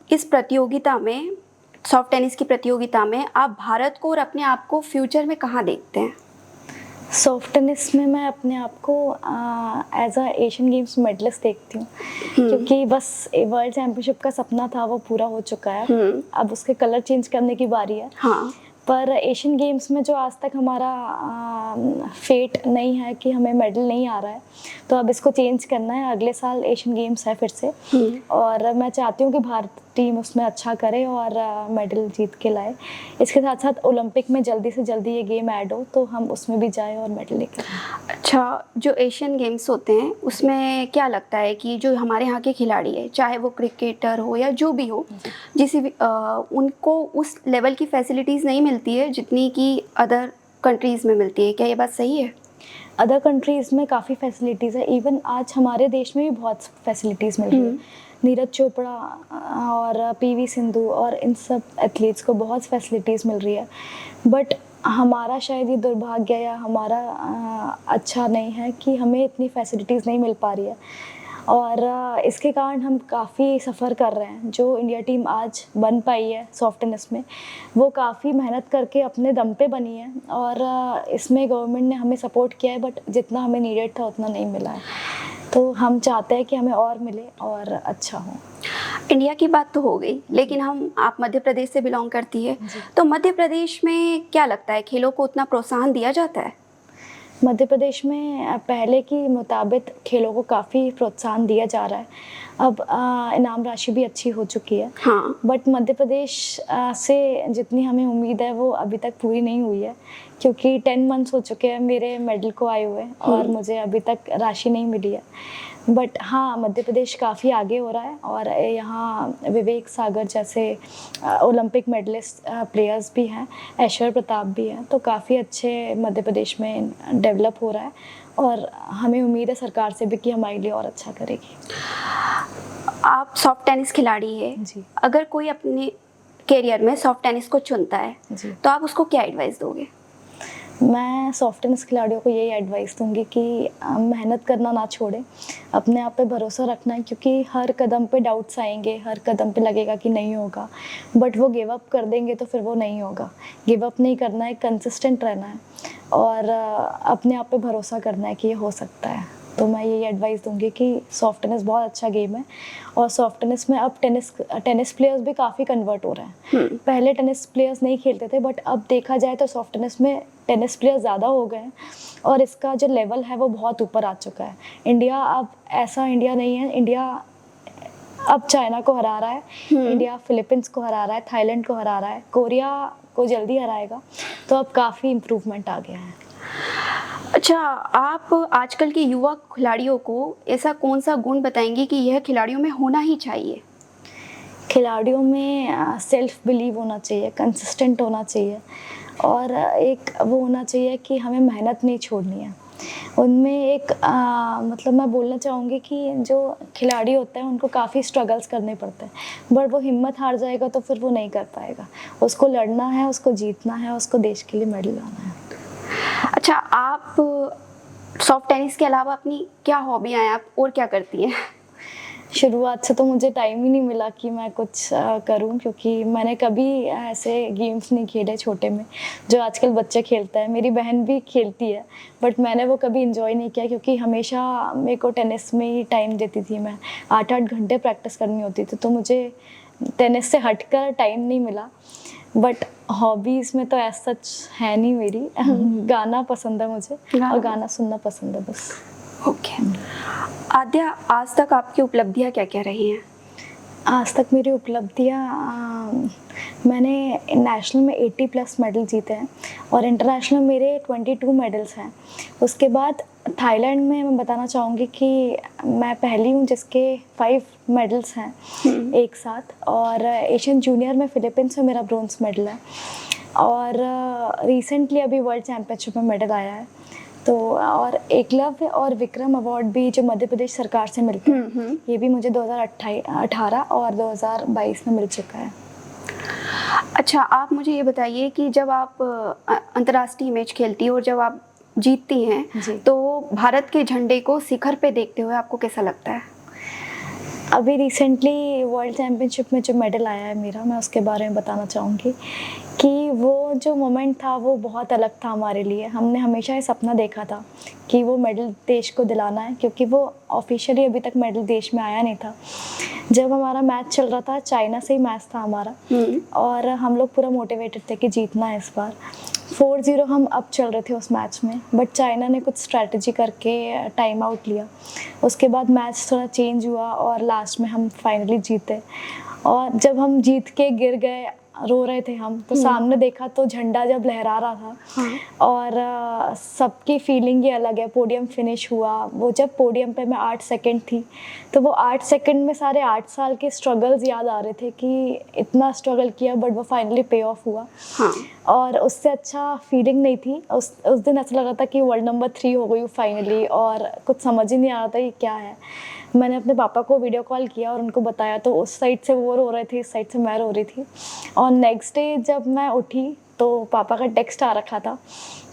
इस प्रतियोगिता में, सॉफ्ट टेनिस की प्रतियोगिता में, आप भारत को और अपने आप को फ्यूचर में कहाँ देखते हैं? सॉफ्ट टेनिस में मैं अपने आप को as a Asian games medallist देखती हूँ, क्योंकि बस वर्ल्ड चैम्पियनशिप का सपना था वो पूरा हो चुका है। अब उसके कलर चेंज करने की बारी है। हाँ। पर एशियन गेम्स में जो आज तक हमारा फेट नहीं है कि हमें मेडल नहीं आ रहा है, तो अब इसको चेंज करना है। अगले साल एशियन गेम्स है फिर से, और मैं चाहती हूँ कि भारत टीम उसमें अच्छा करे और मेडल जीत के लाए। इसके साथ साथ ओलंपिक में जल्दी से जल्दी ये गेम ऐड हो तो हम उसमें भी जाए और मेडल लेकर आए। अच्छा, जो एशियन गेम्स होते हैं उसमें क्या लगता है कि जो हमारे यहाँ के खिलाड़ी है, चाहे वो क्रिकेटर हो या जो भी हो, जिसे भी उनको उस लेवल की फैसिलिटीज़ नहीं मिलती है जितनी कि अदर कंट्रीज़ में मिलती है, क्या ये बात सही है? अदर कंट्रीज़ में काफ़ी फैसिलिटीज़ है। इवन आज हमारे देश में भी बहुत फैसिलिटीज़ मिल रही है। नीरज चोपड़ा और पीवी सिंधु और इन सब एथलीट्स को बहुत फैसिलिटीज़ मिल रही है, बट हमारा शायद ये दुर्भाग्य या हमारा अच्छा नहीं है कि हमें इतनी फैसिलिटीज़ नहीं मिल पा रही है, और इसके कारण हम काफ़ी सफ़र कर रहे हैं। जो इंडिया टीम आज बन पाई है सॉफ्ट टेनिस में, वो काफ़ी मेहनत करके अपने दम पे बनी है, और इसमें गवर्नमेंट ने हमें सपोर्ट किया है, बट जितना हमें नीडेड था उतना नहीं मिला है। तो हम चाहते हैं कि हमें और मिले और अच्छा हो। इंडिया की बात तो हो गई, लेकिन आप मध्य प्रदेश से बिलोंग करती है, तो मध्य प्रदेश में क्या लगता है, खेलों को उतना प्रोत्साहन दिया जाता है? मध्य प्रदेश में पहले की मुताबिक खेलों को काफ़ी प्रोत्साहन दिया जा रहा है। अब इनाम राशि भी अच्छी हो चुकी है। हाँ। बट मध्य प्रदेश से जितनी हमें उम्मीद है वो अभी तक पूरी नहीं हुई है, क्योंकि 10 मंथ्स हो चुके हैं मेरे मेडल को आए हुए और मुझे अभी तक राशि नहीं मिली है। बट हाँ, मध्य प्रदेश काफ़ी आगे हो रहा है, और यहाँ विवेक सागर जैसे ओलंपिक मेडलिस्ट प्लेयर्स भी हैं, ऐश्वर्य प्रताप भी हैं, तो काफ़ी अच्छे मध्य प्रदेश में डेवलप हो रहा है, और हमें उम्मीद है सरकार से भी कि हमारे लिए और अच्छा करेगी। आप सॉफ्ट टेनिस खिलाड़ी है जी। अगर कोई अपने करियर में सॉफ्ट टेनिस को चुनता है जी। तो आप उसको क्या एडवाइस दोगे? मैं सॉफ्ट टेनिस खिलाड़ियों को यही एडवाइस दूंगी कि मेहनत करना ना छोड़ें, अपने आप पे भरोसा रखना है, क्योंकि हर कदम पे डाउट्स आएंगे, हर कदम पे लगेगा कि नहीं होगा, बट वो गिव अप कर देंगे तो फिर वो नहीं होगा। गिव अप नहीं करना है, कंसिस्टेंट रहना है, और अपने आप पे भरोसा करना है कि ये हो सकता है। तो मैं यही एडवाइस दूंगी कि सॉफ्ट टेनिस बहुत अच्छा गेम है, और सॉफ्ट टेनिस में अब टेनिस प्लेयर्स भी काफ़ी कन्वर्ट हो रहे हैं। पहले टेनिस प्लेयर्स नहीं खेलते थे, बट अब देखा जाए तो सॉफ्ट टेनिस में टेनिस प्लेयर्स ज़्यादा हो गए हैं, और इसका जो लेवल है वो बहुत ऊपर आ चुका है। इंडिया अब ऐसा इंडिया नहीं है, इंडिया अब चाइना को हरा रहा है, इंडिया फिलीपींस को हरा रहा है, थाईलैंड को हरा रहा है, कोरिया को जल्दी हराएगा, तो अब काफ़ी इम्प्रूवमेंट आ गया है। अच्छा, आप आजकल के युवा खिलाड़ियों को ऐसा कौन सा गुण बताएंगे कि यह खिलाड़ियों में होना ही चाहिए? खिलाड़ियों में सेल्फ बिलीव होना चाहिए, कंसिस्टेंट होना चाहिए, और एक वो होना चाहिए कि हमें मेहनत नहीं छोड़नी है। उनमें एक मतलब मैं बोलना चाहूँगी कि जो खिलाड़ी होते हैं उनको काफ़ी स्ट्रगल्स करने पड़ते हैं, बट वो हिम्मत हार जाएगा तो फिर वो नहीं कर पाएगा। उसको लड़ना है, उसको जीतना है, उसको देश के लिए मेडल लाना है। अच्छा, आप सॉफ्ट टेनिस के अलावा अपनी क्या हॉबी हैं, आप और क्या करती हैं? शुरुआत से तो मुझे टाइम ही नहीं मिला कि मैं कुछ करूं, क्योंकि मैंने कभी ऐसे गेम्स नहीं खेले छोटे में जो आजकल बच्चे खेलते हैं। मेरी बहन भी खेलती है, बट मैंने वो कभी इंजॉय नहीं किया, क्योंकि हमेशा मेरे को टेनिस में ही टाइम देती थी मैं। 8-8 घंटे प्रैक्टिस करनी होती थी, तो मुझे टेनिस से हटकर टाइम नहीं मिला। बट हॉबीज़ में तो ऐसा सच है नहीं मेरी। गाना पसंद है मुझे, और गाना सुनना पसंद है बस। ओके। आद्या, आज तक आपकी उपलब्धियाँ क्या क्या रही हैं? आज तक मेरी उपलब्धियाँ, मैंने नेशनल में 80+ मेडल जीते हैं और इंटरनेशनल मेरे 22 मेडल्स हैं। उसके बाद थाईलैंड में मैं बताना चाहूँगी कि मैं पहली हूँ जिसके 5 मेडल्स हैं एक साथ, और एशियन जूनियर में फिलीपींस में मेरा ब्रोंज मेडल है, और रिसेंटली अभी वर्ल्ड चैम्पियनशिप में मेडल आया है। तो और एकलव्य और विक्रम अवार्ड भी जो मध्य प्रदेश सरकार से मिलते हैं, ये भी मुझे 2018 और 2022 में मिल चुका है। अच्छा, आप मुझे ये बताइए कि जब आप अंतर्राष्ट्रीय मैच खेलती हो और जब आप जीतती हैं, जी। तो भारत के झंडे को शिखर पे देखते हुए आपको कैसा लगता है? अभी रिसेंटली वर्ल्ड चैम्पियनशिप में जो मेडल आया है मेरा, मैं उसके बारे में बताना चाहूँगी कि वो जो मोमेंट था वो बहुत अलग था हमारे लिए। हमने हमेशा ये सपना देखा था कि वो मेडल देश को दिलाना है, क्योंकि वो ऑफिशियली अभी तक मेडल देश में आया नहीं था। जब हमारा मैच चल रहा था, चाइना से ही मैच था हमारा, और हम लोग पूरा मोटिवेटेड थे कि जीतना है इस बार। 4-0 हम अब चल रहे थे उस मैच में, बट चाइना ने कुछ स्ट्रैटेजी करके टाइम आउट लिया। उसके बाद मैच थोड़ा चेंज हुआ और लास्ट में हम फाइनली जीते। और जब हम जीत के गिर गए, रो रहे थे हम, तो सामने देखा तो झंडा जब लहरा रहा था, और सबकी फीलिंग ही अलग है। पोडियम फिनिश हुआ, वो जब पोडियम पे मैं 8 सेकंड थी, तो वो 8 सेकंड में सारे 8 साल के स्ट्रगल्स याद आ रहे थे कि इतना स्ट्रगल किया बट वो फाइनली पे ऑफ हुआ। और उससे अच्छा फीलिंग नहीं थी। उस दिन ऐसा लग रहा था कि वर्ल्ड नंबर 3 हो गई फाइनली, और कुछ समझ ही नहीं आ रहा था ये क्या है। मैंने अपने पापा को वीडियो कॉल किया और उनको बताया, तो उस साइड से वो रो रहे थे, इस साइड से मैं रो रही थी। और नेक्स्ट डे जब मैं उठी तो पापा का टेक्स्ट आ रखा था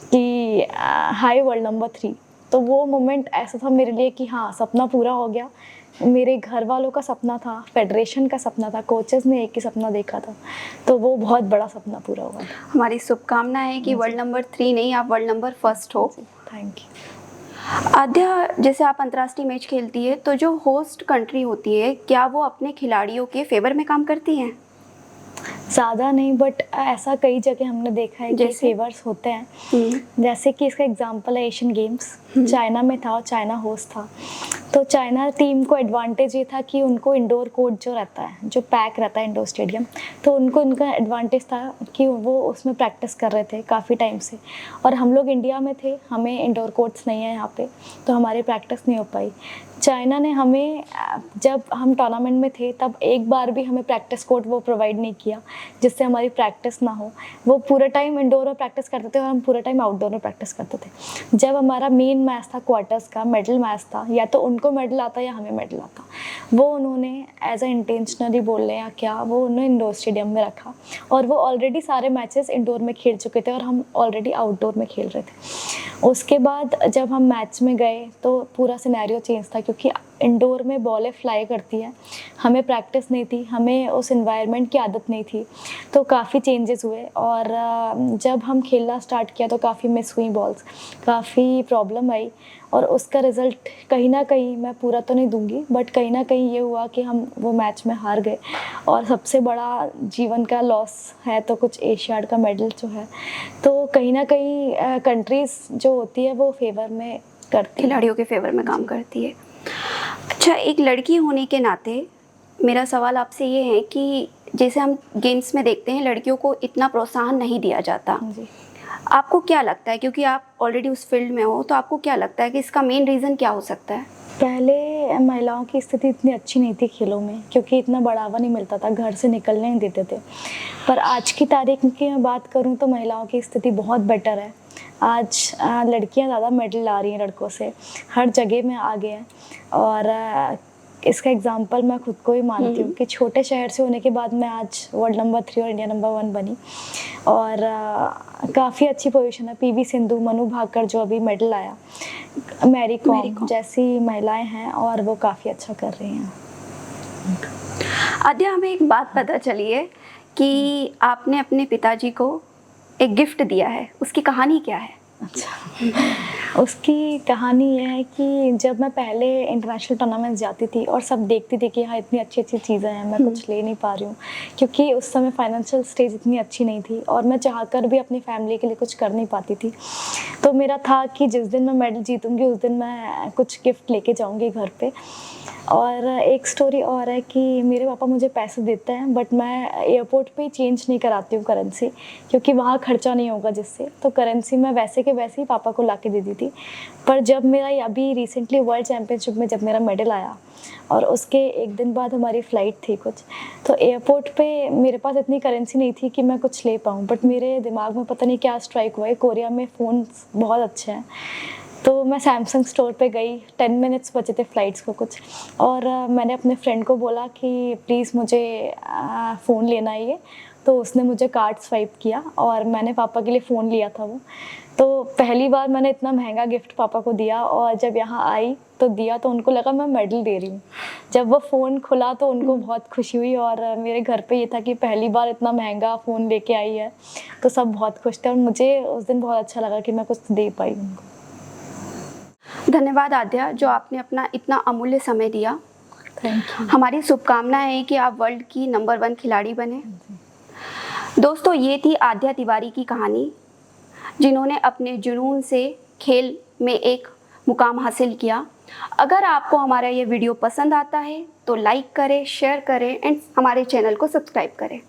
कि हाय वर्ल्ड नंबर 3। तो वो मोमेंट ऐसा था मेरे लिए कि हाँ, सपना पूरा हो गया। मेरे घर वालों का सपना था, फेडरेशन का सपना था, कोचेस ने एक ही सपना देखा था, तो वो बहुत बड़ा सपना पूरा हुआ। हमारी शुभकामनाएं है कि वर्ल्ड नंबर 3 नहीं, आप वर्ल्ड नंबर 1 हो। Thank you. आद्या, जैसे आप अंतर्राष्ट्रीय मैच खेलती है, तो जो होस्ट कंट्री होती है, क्या वो अपने खिलाड़ियों के फेवर में काम करती हैं? ज़्यादा नहीं, बट ऐसा कई जगह हमने देखा है कि फेवर्स होते हैं। जैसे कि इसका एग्जांपल है एशियन गेम्स, चाइना में था और चाइना होस्ट था। तो चाइना टीम को एडवांटेज ये था कि उनको इंडोर कोर्ट जो रहता है, जो पैक रहता है इंडोर स्टेडियम, तो उनको उनका एडवांटेज था कि वो उसमें प्रैक्टिस कर रहे थे काफ़ी टाइम से। और हम लोग इंडिया में थे, हमें इंडोर कोर्ट्स नहीं है यहाँ पे, तो हमारी प्रैक्टिस नहीं हो पाई। चाइना ने हमें, जब हम टूर्नामेंट में थे तब एक बार भी हमें प्रैक्टिस कोर्ट वो प्रोवाइड नहीं किया जिससे हमारी प्रैक्टिस ना हो। वो पूरे टाइम इंडोर में प्रैक्टिस करते थे और हम पूरे टाइम आउटडोर में प्रैक्टिस करते थे। जब हमारा मेन मैच था, क्वार्टर्स का मेडल मैच था, या तो उनको मेडल आता या हमें मेडल आता, वो उन्होंने एज अ इंटेंशनली बोल लें या क्या, वो उन्होंने इंडोर स्टेडियम में रखा। और वो ऑलरेडी सारे मैचेस इंडोर में खेल चुके थे और हम ऑलरेडी आउटडोर में खेल रहे थे। उसके बाद जब हम मैच में गए तो पूरा सिनेरियो चेंज था, क्योंकि इंडोर में बॉलें फ्लाई करती हैं, हमें प्रैक्टिस नहीं थी, हमें उस एनवायरनमेंट की आदत नहीं थी, तो काफ़ी चेंजेस हुए। और जब हम खेलना स्टार्ट किया तो काफ़ी मिस हुई बॉल्स, काफ़ी प्रॉब्लम आई, और उसका रिज़ल्ट कहीं ना कहीं, मैं पूरा तो नहीं दूंगी, बट कहीं ना कहीं ये हुआ कि हम वो मैच में हार गए। और सबसे बड़ा जीवन का लॉस है तो कुछ एशियाड का मेडल जो है, तो कहीं ना कहीं कंट्रीज़ जो होती है वो फेवर में करती, खिलाड़ियों के फेवर में काम करती है। अच्छा, एक लड़की होने के नाते मेरा सवाल आपसे ये है कि जैसे हम गेम्स में देखते हैं लड़कियों को इतना प्रोत्साहन नहीं दिया जाता, जी। आपको क्या लगता है, क्योंकि आप ऑलरेडी उस फील्ड में हो, तो आपको क्या लगता है कि इसका मेन रीज़न क्या हो सकता है? पहले महिलाओं की स्थिति इतनी अच्छी नहीं थी खेलों में, क्योंकि इतना बढ़ावा नहीं मिलता था, घर से निकलने नहीं देते थे। पर आज की तारीख की मैं बात करूं तो महिलाओं की स्थिति बहुत बेटर है। आज लड़कियां ज़्यादा मेडल ला रही हैं लड़कों से, हर जगह में आगे हैं। और इसका एग्जांपल मैं खुद को ही मानती हूँ कि छोटे शहर से होने के बाद मैं आज वर्ल्ड नंबर 3 और इंडिया नंबर 1 बनी। और काफ़ी अच्छी पोजीशन है। पीवी सिंधु, मनु भाकर जो अभी मेडल आया, मैरी कॉम जैसी महिलाएं हैं और वो काफ़ी अच्छा कर रही हैं। आद्या, हमें एक बात पता चली है कि आपने अपने पिताजी को एक गिफ्ट दिया है, उसकी कहानी क्या है? अच्छा, उसकी कहानी ये है कि जब मैं पहले इंटरनेशनल टूर्नामेंट्स जाती थी और सब देखती थी कि हाँ इतनी अच्छी अच्छी चीज़ें हैं, मैं कुछ ले नहीं पा रही हूँ, क्योंकि उस समय फाइनेंशियल स्टेज इतनी अच्छी नहीं थी और मैं चाहकर भी अपनी फैमिली के लिए कुछ कर नहीं पाती थी। तो मेरा था कि जिस दिन मैं मेडल जीतूँगी उस दिन मैं कुछ गिफ्ट लेके जाऊँगी घर पे। और एक स्टोरी और है कि मेरे पापा मुझे पैसे देते हैं बट मैं एयरपोर्ट पे चेंज नहीं कराती हूँ करेंसी, क्योंकि वहाँ खर्चा नहीं होगा जिससे, तो करेंसी मैं वैसे के वैसे ही पापा को ला के दे दी थी। पर जब मेरा अभी रिसेंटली वर्ल्ड चैम्पियनशिप में जब मेरा मेडल आया और उसके एक दिन बाद हमारी फ़्लाइट थी कुछ, तो एयरपोर्ट पे मेरे पास इतनी करेंसी नहीं थी कि मैं कुछ ले पाऊँ, बट मेरे दिमाग में पता नहीं क्या स्ट्राइक हुआ है, कोरिया में फ़ोन्स बहुत अच्छे हैं। तो मैं सैमसंग स्टोर पे गई, 10 मिनट्स बचे थे फ़्लाइट्स को कुछ, और मैंने अपने फ्रेंड को बोला कि प्लीज़ मुझे फ़ोन लेना है ये। तो उसने मुझे कार्ड स्वाइप किया और मैंने पापा के लिए फ़ोन लिया था वो। तो पहली बार मैंने इतना महंगा गिफ्ट पापा को दिया और जब यहाँ आई तो दिया तो उनको लगा मैं मेडल दे रही हूँ। जब वो फ़ोन खुला तो उनको बहुत खुशी हुई और मेरे घर पे ये था कि पहली बार इतना महंगा फ़ोन लेके आई है, तो सब बहुत खुश थे और मुझे उस दिन बहुत अच्छा लगा कि मैं कुछ दे पाई उनको। धन्यवाद आद्या, जो आपने अपना इतना अमूल्य समय दिया। Thank you. हमारी शुभकामनाएं हैं कि आप वर्ल्ड की नंबर 1 खिलाड़ी बने। दोस्तों, ये थी आद्या तिवारी की कहानी, जिन्होंने अपने जुनून से खेल में एक मुकाम हासिल किया। अगर आपको हमारा ये वीडियो पसंद आता है तो लाइक करें, शेयर करें एंड हमारे चैनल को सब्सक्राइब करें।